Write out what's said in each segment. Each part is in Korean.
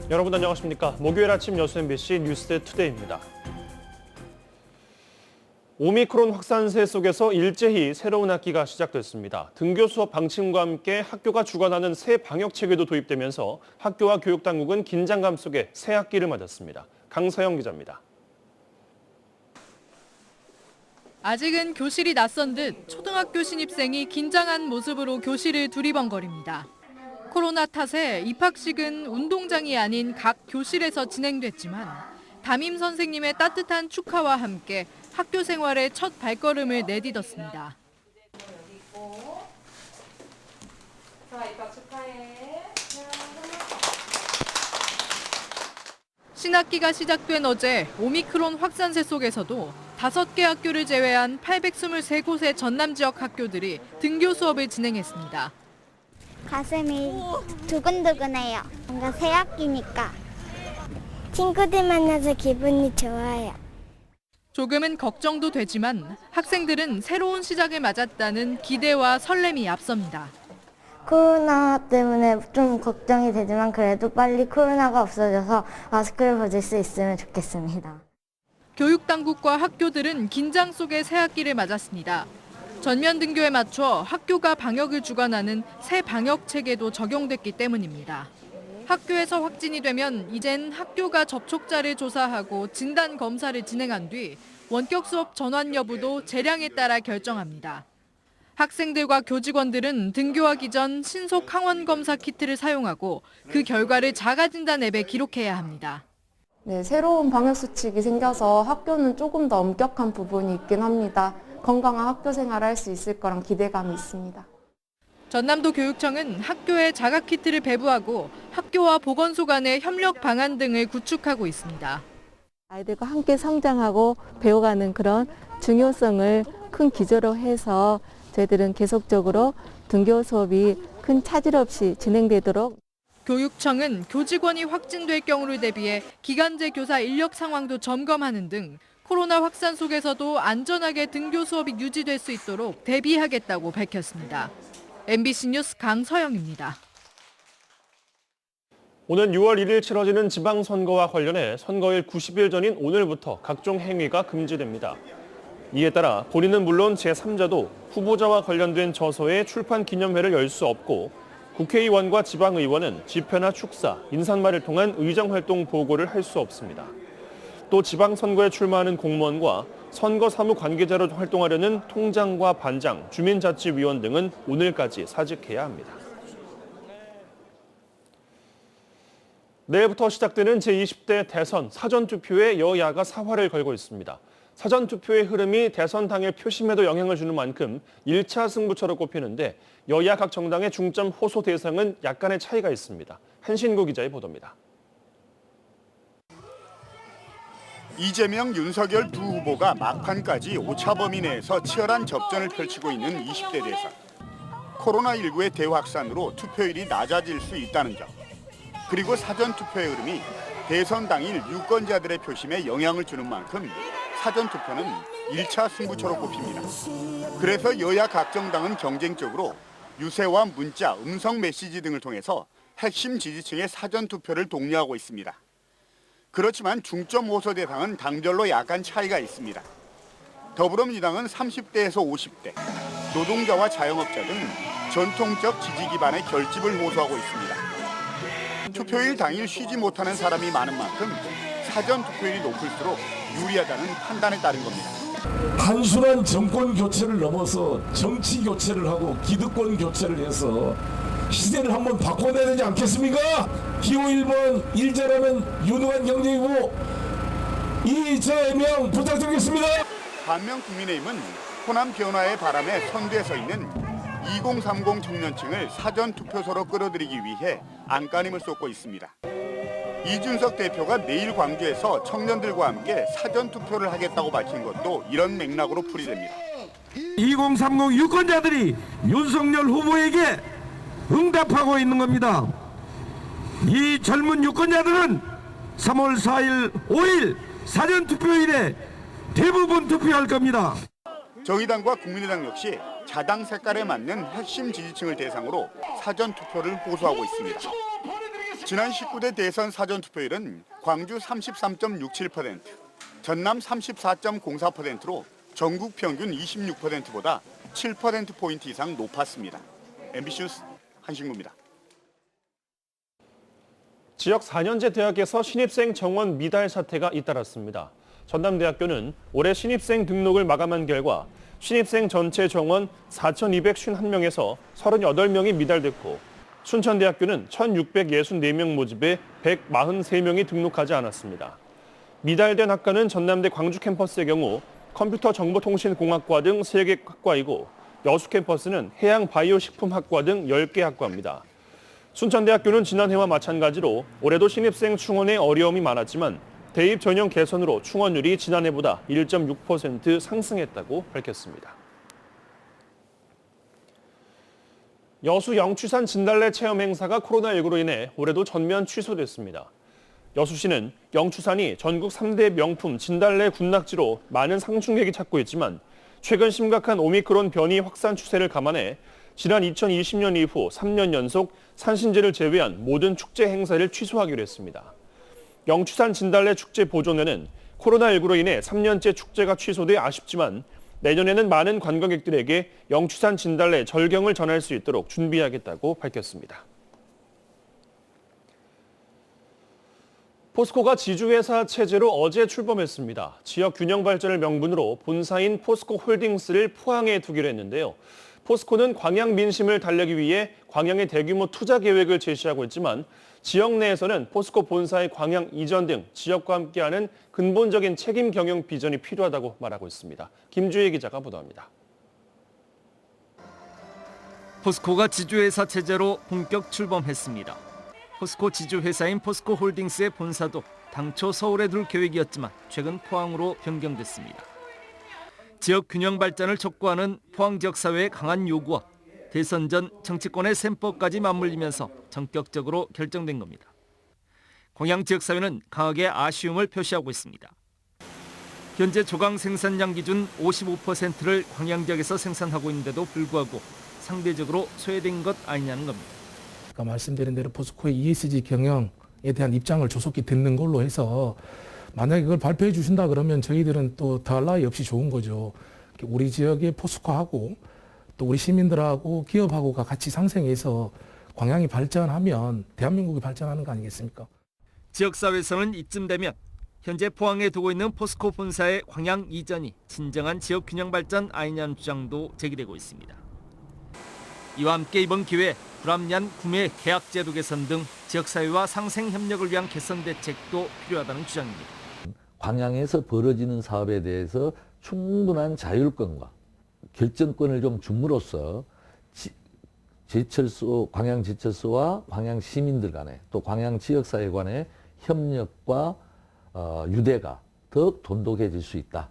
여러분 안녕하십니까? 목요일 아침 여수 MBC 뉴스 투데이입니다. 오미크론 확산세 속에서 일제히 새로운 학기가 시작됐습니다. 등교 수업 방침과 함께 학교가 주관하는 새 방역 체계도 도입되면서 학교와 교육당국은 긴장감 속에 새 학기를 맞았습니다. 강서영 기자입니다. 아직은 교실이 낯선 듯 초등학교 신입생이 긴장한 모습으로 교실을 두리번거립니다. 코로나 탓에 입학식은 운동장이 아닌 각 교실에서 진행됐지만 담임 선생님의 따뜻한 축하와 함께 학교 생활의 첫 발걸음을 내딛었습니다. 자, 입학 축하해. 신학기가 시작된 어제 오미크론 확산세 속에서도 5개 학교를 제외한 823곳의 전남 지역 학교들이 등교 수업을 진행했습니다. 가슴이 두근두근해요. 뭔가 새 학기니까. 친구들 만나서 기분이 좋아요. 조금은 걱정도 되지만 학생들은 새로운 시작을 맞았다는 기대와 설렘이 앞섭니다. 코로나 때문에 좀 걱정이 되지만 그래도 빨리 코로나가 없어져서 마스크를 벗을 수 있으면 좋겠습니다. 교육당국과 학교들은 긴장 속에 새 학기를 맞았습니다. 전면 등교에 맞춰 학교가 방역을 주관하는 새 방역 체계도 적용됐기 때문입니다. 학교에서 확진이 되면 이젠 학교가 접촉자를 조사하고 진단 검사를 진행한 뒤 원격 수업 전환 여부도 재량에 따라 결정합니다. 학생들과 교직원들은 등교하기 전 신속 항원 검사 키트를 사용하고 그 결과를 자가진단 앱에 기록해야 합니다. 네, 새로운 방역수칙이 생겨서 학교는 조금 더 엄격한 부분이 있긴 합니다. 건강한 학교 생활을 할 수 있을 거란 기대감이 있습니다. 전남도 교육청은 학교에 자가키트를 배부하고 학교와 보건소 간의 협력 방안 등을 구축하고 있습니다. 아이들과 함께 성장하고 배워가는 그런 중요성을 큰 기조로 해서 저희들은 계속적으로 등교 수업이 큰 차질 없이 진행되도록 교육청은 교직원이 확진될 경우를 대비해 기간제 교사 인력 상황도 점검하는 등 코로나 확산 속에서도 안전하게 등교 수업이 유지될 수 있도록 대비하겠다고 밝혔습니다. MBC 뉴스 강서영입니다. 오는 6월 1일 치러지는 지방선거와 관련해 선거일 90일 전인 오늘부터 각종 행위가 금지됩니다. 이에 따라 본인은 물론 제3자도 후보자와 관련된 저서의 출판 기념회를 열 수 없고 국회의원과 지방의원은 집회나 축사, 인사말을 통한 의정활동 보고를 할 수 없습니다. 또 지방선거에 출마하는 공무원과 선거 사무 관계자로 활동하려는 통장과 반장, 주민자치위원 등은 오늘까지 사직해야 합니다. 내일부터 시작되는 제20대 대선 사전투표에 여야가 사활을 걸고 있습니다. 사전투표의 흐름이 대선 당일 표심에도 영향을 주는 만큼 1차 승부처로 꼽히는데 여야 각 정당의 중점 호소 대상은 약간의 차이가 있습니다. 한신구 기자의 보도입니다. 이재명, 윤석열 두 후보가 막판까지 오차 범위 내에서 치열한 접전을 펼치고 있는 20대 대선. 코로나19의 대확산으로 투표율이 낮아질 수 있다는 점. 그리고 사전투표의 흐름이 대선 당일 유권자들의 표심에 영향을 주는 만큼 사전투표는 1차 승부처로 꼽힙니다. 그래서 여야 각 정당은 경쟁적으로 유세와 문자, 음성 메시지 등을 통해서 핵심 지지층의 사전투표를 독려하고 있습니다. 그렇지만 중점 호소 대상은 당별로 약간 차이가 있습니다. 더불어민주당은 30대에서 50대, 노동자와 자영업자 등 전통적 지지 기반의 결집을 호소하고 있습니다. 투표일 당일 쉬지 못하는 사람이 많은 만큼 사전 투표율이 높을수록 유리하다는 판단에 따른 겁니다. 단순한 정권 교체를 넘어서 정치 교체를 하고 기득권 교체를 해서 시대를 한번 바꿔내야 되지 않겠습니까? 기호 1번 일자라는 유능한 경제이고 이재명 부탁드리겠습니다. 반면 국민의힘은 호남 변화의 바람에 선두에 서 있는 2030 청년층을 사전투표소로 끌어들이기 위해 안간힘을 쏟고 있습니다. 이준석 대표가 내일 광주에서 청년들과 함께 사전투표를 하겠다고 밝힌 것도 이런 맥락으로 풀이됩니다. 2030 유권자들이 윤석열 후보에게 응답하고 있는 겁니다. 이 젊은 유권자들은 3월 4일, 5일 사전투표일에 대부분 투표할 겁니다. 정의당과 국민의당 역시 자당 색깔에 맞는 핵심 지지층을 대상으로 사전투표를 호소하고 있습니다. 지난 19대 대선 사전투표율은 광주 33.67%, 전남 34.04%로 전국 평균 26%보다 7%포인트 이상 높았습니다. MBC 뉴스 한신구입니다. 지역 4년제 대학에서 신입생 정원 미달 사태가 잇따랐습니다. 전남대학교는 올해 신입생 등록을 마감한 결과 신입생 전체 정원 4,251명에서 38명이 미달됐고 순천대학교는 1,664명 모집에 143명이 등록하지 않았습니다. 미달된 학과는 전남대 광주 캠퍼스의 경우 컴퓨터 정보통신공학과 등 3개 학과이고 여수 캠퍼스는 해양바이오식품학과 등 10개 학과입니다. 순천대학교는 지난해와 마찬가지로 올해도 신입생 충원에 어려움이 많았지만 대입 전형 개선으로 충원율이 지난해보다 1.6% 상승했다고 밝혔습니다. 여수 영추산 진달래 체험 행사가 코로나19로 인해 올해도 전면 취소됐습니다. 여수시는 영추산이 전국 3대 명품 진달래 군락지로 많은 상승객이 찾고 있지만 최근 심각한 오미크론 변이 확산 추세를 감안해 지난 2020년 이후 3년 연속 산신제를 제외한 모든 축제 행사를 취소하기로 했습니다. 영추산 진달래 축제 보존회는 코로나19로 인해 3년째 축제가 취소돼 아쉽지만 내년에는 많은 관광객들에게 영추산 진달래 절경을 전할 수 있도록 준비하겠다고 밝혔습니다. 포스코가 지주회사 체제로 어제 출범했습니다. 지역 균형 발전을 명분으로 본사인 포스코 홀딩스를 포항에 두기로 했는데요. 포스코는 광양 민심을 달래기 위해 광양의 대규모 투자 계획을 제시하고 있지만 지역 내에서는 포스코 본사의 광양 이전 등 지역과 함께하는 근본적인 책임 경영 비전이 필요하다고 말하고 있습니다. 김주혜 기자가 보도합니다. 포스코가 지주회사 체제로 본격 출범했습니다. 포스코 지주회사인 포스코 홀딩스의 본사도 당초 서울에 둘 계획이었지만 최근 포항으로 변경됐습니다. 지역 균형 발전을 촉구하는 포항 지역사회의 강한 요구와 대선 전 정치권의 셈법까지 맞물리면서 전격적으로 결정된 겁니다. 광양 지역사회는 강하게 아쉬움을 표시하고 있습니다. 현재 조강 생산량 기준 55%를 광양 지역에서 생산하고 있는데도 불구하고 상대적으로 소외된 것 아니냐는 겁니다. 아까 말씀드린 대로 포스코의 ESG 경영에 대한 입장을 조속히 듣는 걸로 해서 만약에 그걸 발표해 주신다 그러면 저희들은 또 더할 나위 없이 좋은 거죠. 우리 지역의 포스코하고 또 우리 시민들하고 기업하고가 같이 상생해서 광양이 발전하면 대한민국이 발전하는 거 아니겠습니까? 지역사회에서는 이쯤 되면 현재 포항에 두고 있는 포스코 본사의 광양 이전이 진정한 지역 균형 발전 아니냐는 주장도 제기되고 있습니다. 이와 함께 이번 기회에 불합리한 구매 계약 제도 개선 등 지역사회와 상생 협력을 위한 개선 대책도 필요하다는 주장입니다. 광양에서 벌어지는 사업에 대해서 충분한 자율권과 결정권을 좀 줌으로써 광양제철소와 광양 시민들 간에 또 광양 지역사회 간의 협력과 유대가 더욱 돈독해질 수 있다.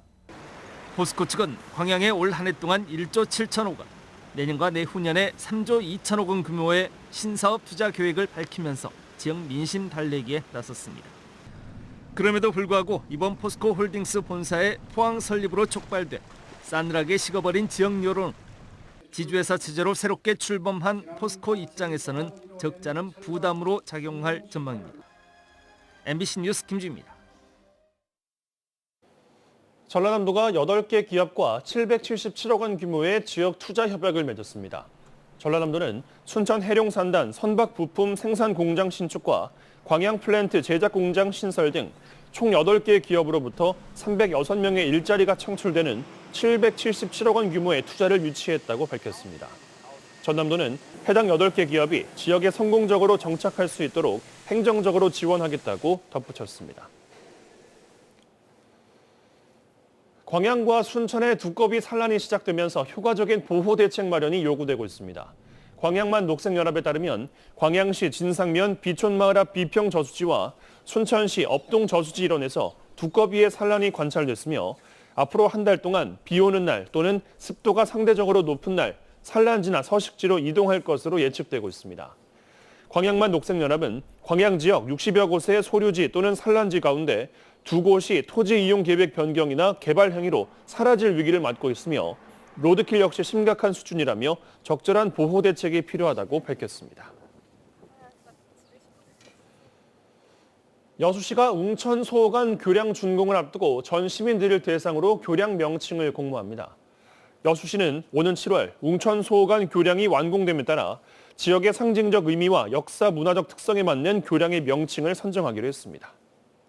포스코 측은 광양에 올 한 해 동안 1조 7천억 원, 내년과 내후년에 3조 2천억 원 규모의 신사업 투자 계획을 밝히면서 지역 민심 달래기에 나섰습니다. 그럼에도 불구하고 이번 포스코 홀딩스 본사의 포항 설립으로 촉발돼 싸늘하게 식어버린 지역 여론, 지주회사 체제로 새롭게 출범한 포스코 입장에서는 적잖은 부담으로 작용할 전망입니다. MBC 뉴스 김주입니다. 전라남도가 8개 기업과 777억 원 규모의 지역 투자 협약을 맺었습니다. 전라남도는 순천 해룡산단 선박 부품 생산 공장 신축과 광양 플랜트 제작 공장 신설 등 총 8개 기업으로부터 306명의 일자리가 창출되는 777억 원 규모의 투자를 유치했다고 밝혔습니다. 전남도는 해당 8개 기업이 지역에 성공적으로 정착할 수 있도록 행정적으로 지원하겠다고 덧붙였습니다. 광양과 순천의 두꺼비 산란이 시작되면서 효과적인 보호 대책 마련이 요구되고 있습니다. 광양만 녹색연합에 따르면 광양시 진상면 비촌마을 앞 비평 저수지와 순천시 업동 저수지 일원에서 두꺼비의 산란이 관찰됐으며 앞으로 한 달 동안 비 오는 날 또는 습도가 상대적으로 높은 날 산란지나 서식지로 이동할 것으로 예측되고 있습니다. 광양만 녹색연합은 광양 지역 60여 곳의 소류지 또는 산란지 가운데 2곳이 토지 이용 계획 변경이나 개발 행위로 사라질 위기를 맞고 있으며 로드킬 역시 심각한 수준이라며 적절한 보호 대책이 필요하다고 밝혔습니다. 여수시가 웅천 소호관 교량 준공을 앞두고 전 시민들을 대상으로 교량 명칭을 공모합니다. 여수시는 오는 7월 웅천 소호관 교량이 완공됨에 따라 지역의 상징적 의미와 역사 문화적 특성에 맞는 교량의 명칭을 선정하기로 했습니다.